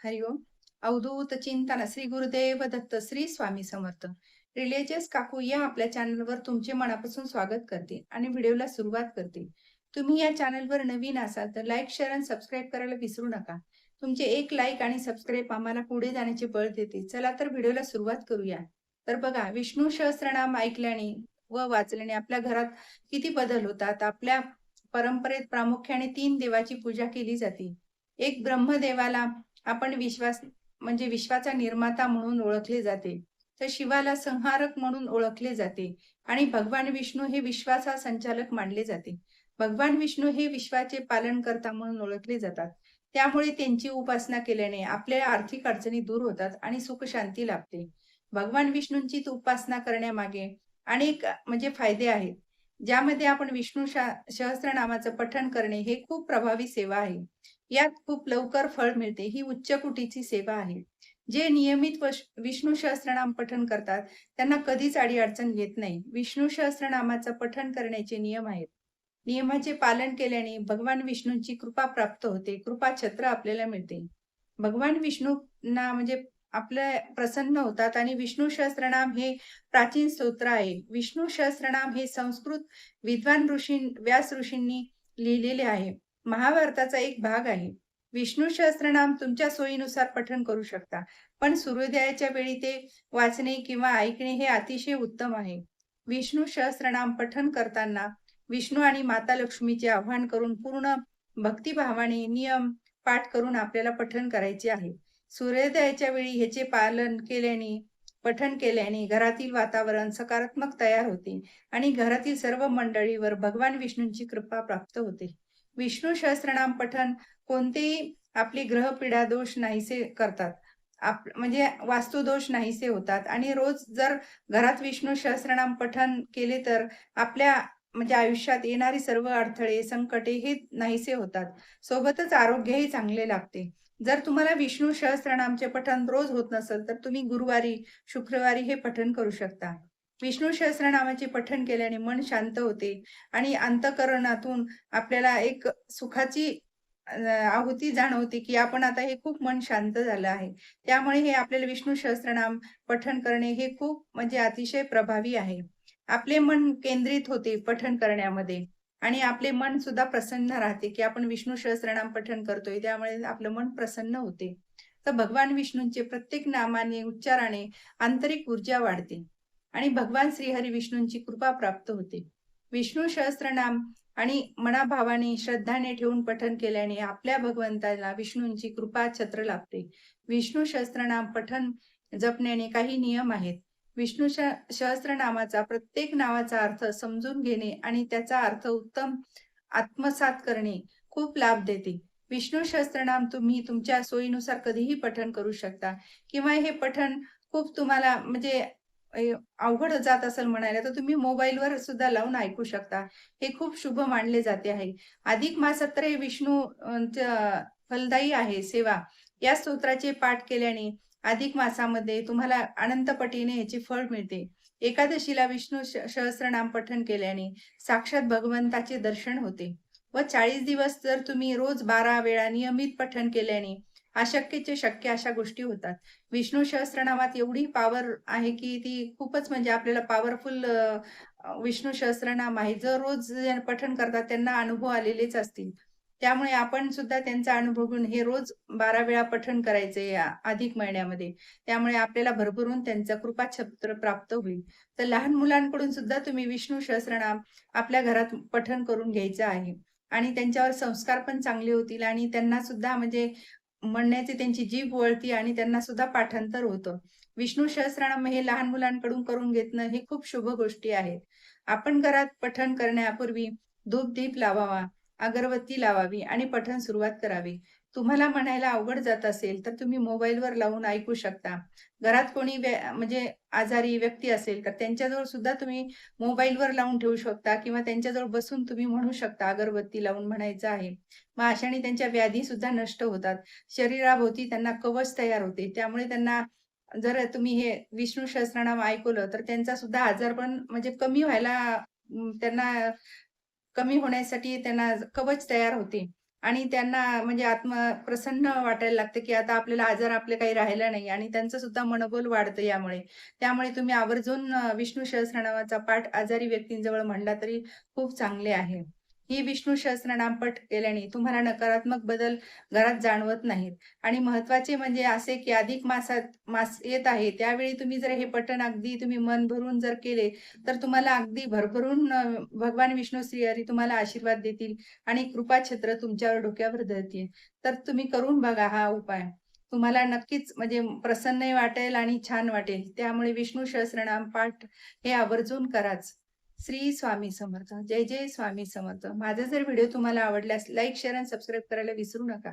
हरिओम. अवधूत चिंतन श्री गुरुदेव दत्त श्री स्वामी समर्थ. रिलिजियस काकू या आपल्या चॅनलवर तुमचे मनापासून स्वागत करते आणि व्हिडिओला सुरुवात करते. तुम्ही या चॅनलवर नवीन असाल तर लाईक, शेअर आणि सबस्क्राईब करायला विसरू नका. तुमचे एक लाईक आणि सबस्क्राईब आम्हाला पुढे जाण्याचे बळ देते. चला तर व्हिडिओला सुरुवात करूया. तर बघा, विष्णू सहस्त्रनाम ऐकल्याने व वाचल्याने आपल्या घरात किती बदल होतात. आपल्या परंपरेत प्रामुख्याने 3 देवाची पूजा केली जाते. एक ब्रह्मदेवाला आपण म्हणजे विश्वाचा निर्माता म्हणून ओळखले जाते. तर शिवाला संहारक म्हणून ओळखले जाते आणि भगवान विष्णू हे विश्वाचा संचालक मानले जाते. भगवान विष्णू हे विश्वाचे पालनकर्ता म्हणून ओळखले जातात. त्यामुळे त्यांची उपासना केल्याने आपल्या आर्थिक अडचणी दूर होतात आणि सुख शांती लाभते. भगवान विष्णूंची उपासना करण्यामागे अनेक म्हणजे फायदे आहेत. ज्यामध्ये आपण सहस्त्रनामाचं पठण करणे हे खूप प्रभावी सेवा आहे. यात खूप लवकर फळ मिळते. ही उच्च कुटीची सेवा आहे. जे नियमित विष्णू सहस्त्रनाम पठण करतात, त्यांना कधीच अडी-अडचण येत नाही. विष्णू सहस्त्रनामाचं पठण करण्याचे नियम आहेत. नियमाचे पालन केल्याने भगवान विष्णूंची कृपा प्राप्त होते. कृपा छत्र आपल्याला मिळते. भगवान विष्णूंना म्हणजे आपल्या प्रसन्न होतात आणि विष्णू सहस्त्रनाम हे प्राचीन स्तोत्र आहे. विष्णू सहस्त्रनाम हे संस्कृत विद्वान व्यास ऋषींनी लिहिलेले आहे. महाभारताचा एक भाग आहे. विष्णू सहस्त्रनाम तुमच्या सोयीनुसार पठण करू शकता. पण सूर्योदयाच्या वेळी ते वाचणे किंवा ऐकणे हे अतिशय उत्तम आहे. विष्णू सहस्त्रनाम पठण करताना विष्णू आणि माता लक्ष्मीचे आवाहन करून पूर्ण भक्तिभावाने नियम पाठ करून आपल्याला पठण करायचे आहे. सूर्योदयाच्या वेळी ह्याचे पठण केल्याने घरातील वातावरण सकारात्मक तयार होते आणि घरातील सर्व मंडळीवर भगवान विष्णूंची कृपा प्राप्त होते. विष्णू सहस्त्रनाम पठण कोणतेही आपले ग्रहपीडा दोष नाहीसे करतात. म्हणजे वास्तुदोष नाहीसे होतात आणि रोज जर घरात विष्णू सहस्त्रनाम पठण केले तर आपल्या म्हणजे आयुष्यात येणारी सर्व अडथळे, संकटे हे नाहीसे होतात. सोबतच आरोग्यही चांगले लाभते. जर तुम्हाला विष्णू सहस्त्रनामचे पठण रोज होत नसेल, तर तुम्ही गुरुवारी, शुक्रवारी हे पठण करू शकता. विष्णू सहस्त्रनामाचे पठण केल्याने मन शांत होते आणि अंतःकरणातून आपल्याला एक सुखाची आहुती जाणवते, की आपण आता हे खूप मन शांत झालं आहे. त्यामुळे हे आपल्याला विष्णू सहस्त्रनाम पठण करणे हे खूप म्हणजे अतिशय प्रभावी आहे. आपले मन केंद्रित होते पठण करण्यामध्ये आणि आपले मन सुद्धा प्रसन्न राहते, की आपण विष्णू सहस्त्रनाम पठण करतोय, त्यामुळे आपलं मन प्रसन्न होते. तर भगवान विष्णूंचे प्रत्येक नामाने, उच्चाराने आंतरिक ऊर्जा वाढते आणि भगवान श्रीहरी विष्णूंची कृपा प्राप्त होते. विष्णू सहस्त्रनाम आणि मनाभावाने, श्रद्धाने ठेवून पठण केल्याने आपल्या भगवंताला विष्णूंची कृपा छत्र लाभते. विष्णू सहस्त्रनाम पठण जपण्याने काही नियम आहेत. विष्णू सहस्त्रनामाचा प्रत्येक नावाचा अर्थ समजून घेणे आणि त्याचा अर्थ उत्तम आत्मसात करणे खूप लाभ देते. विष्णू सहस्त्रनाम तुम्ही तुमच्या सोयीनुसार कधीही पठण करू शकता किंवा हे पठण खूप तुम्हाला म्हणजे अ, अवघड जात असेल म्हणायला, तर तुम्ही मोबाईलवर सुद्धा लावून ऐकू शकता. हे खूप शुभ मानले जाते आहे. अधिक मासात तर हे फलदायी आहे सेवा. या स्तोत्राचे पाठ केल्याने अधिक मासामध्ये तुम्हाला अनंत पटीने याचे फळ मिळते. एकादशीला विष्णू सहस्त्रनाम पठण केल्याने साक्षात भगवंताचे दर्शन होते व 40 दिवस जर तुम्ही रोज 12 वेळा नियमित पठण केल्याने अशक्यचे शक्य अशा गोष्टी होतात. विष्णू सहस्त्रनामात एवढी पॉवर आहे, की ती खूपच म्हणजे आपल्याला पॉवरफुल विष्णू सहस्त्रनाम आहे. जर रोज जे पठण करतात त्यांना अनुभव आलेलेच असतील. त्यामुळे आपण सुद्धा त्यांचा अनुभव घेऊन हे रोज 12 वेळा पठण करायचे या अधिक महिन्यामध्ये. त्यामुळे आपल्याला भरभरून त्यांचा कृपाछत्र प्राप्त होईल. तर लहान मुलांकडून सुद्धा तुम्ही विष्णू सहस्त्रनाम आपल्या घरात पठण करून घ्यायचं आहे आणि त्यांच्यावर संस्कार पण चांगले होतील आणि त्यांना सुद्धा म्हणजे म्हणण्याची त्यांची जीभ वळती आणि त्यांना सुद्धा पाठांतर होतं. विष्णू सहस्त्रनाम हे लहान मुलांकडून करून घेणं हे खूप शुभ गोष्टी आहेत. आपण घरात पठण करण्यापूर्वी धूप-दीप लावावा, अगरबत्ती लावावी आणि पठण सुरुवात करावी. तुम्हाला म्हणायला अवघड जात असेल, तर तुम्ही मोबाईलवर लावून ऐकू शकता. घरात कोणी म्हणजे आजारी व्यक्ती असेल, तर त्यांच्याजवळ सुद्धा तुम्ही मोबाईलवर लावून ठेवू शकता किंवा त्यांच्याजवळ बसून तुम्ही म्हणू शकता, अगरबत्ती लावून म्हणायचं आहे. मग अशाने त्यांच्या व्याधी सुद्धा नष्ट होतात. शरीराभोवती त्यांना कवच तयार होते. त्यामुळे त्यांना जर तुम्ही हे विष्णू सहस्त्रनाम ऐकवलं, तर त्यांचा सुद्धा आजारपण म्हणजे कमी व्हायला त्यांना कमी होण्यासाठी त्यांना कवच तयार होते आणि त्यांना म्हणजे प्रसन्न वाटायला लागतं, की आता आपल्याला आजार आपले काही राहिला नाही आणि त्यांचं सुद्धा मनोबल वाढतं यामुळे. त्यामुळे तुम्ही आवर्जून विष्णू सहस्त्रनामाचा पाठ आजारी व्यक्तींजवळ म्हणला तरी खूप चांगले आहे. ही विष्णू सहस्त्रनाम पाठ केल्याने तुम्हाला नकारात्मक बदल घरात जाणवत नाहीत आणि महत्त्वाचे म्हणजे असे, की अधिक मास येत आहे, त्यावेळी तुम्ही जर हे पठण अगदी तुम्ही मन भरून जर केले, तर तुम्हाला अगदी भरभरून भगवान विष्णू श्रीहरी तुम्हाला आशीर्वाद देतील आणि कृपाछत्र तुमच्यावर डोक्यावर धरतील. तर तुम्ही करून बघा हा उपाय. तुम्हाला नक्कीच म्हणजे प्रसन्नही वाटेल आणि छान वाटेल. त्यामुळे विष्णू सहस्त्रनाम पाठ हे आवर्जून कराच. श्री स्वामी समर्थ. जय जय स्वामी समर्थ. माझा जर व्हिडिओ तुम्हाला आवडल्यास लाईक, शेअर आणि सबस्क्राईब करायला विसरू नका.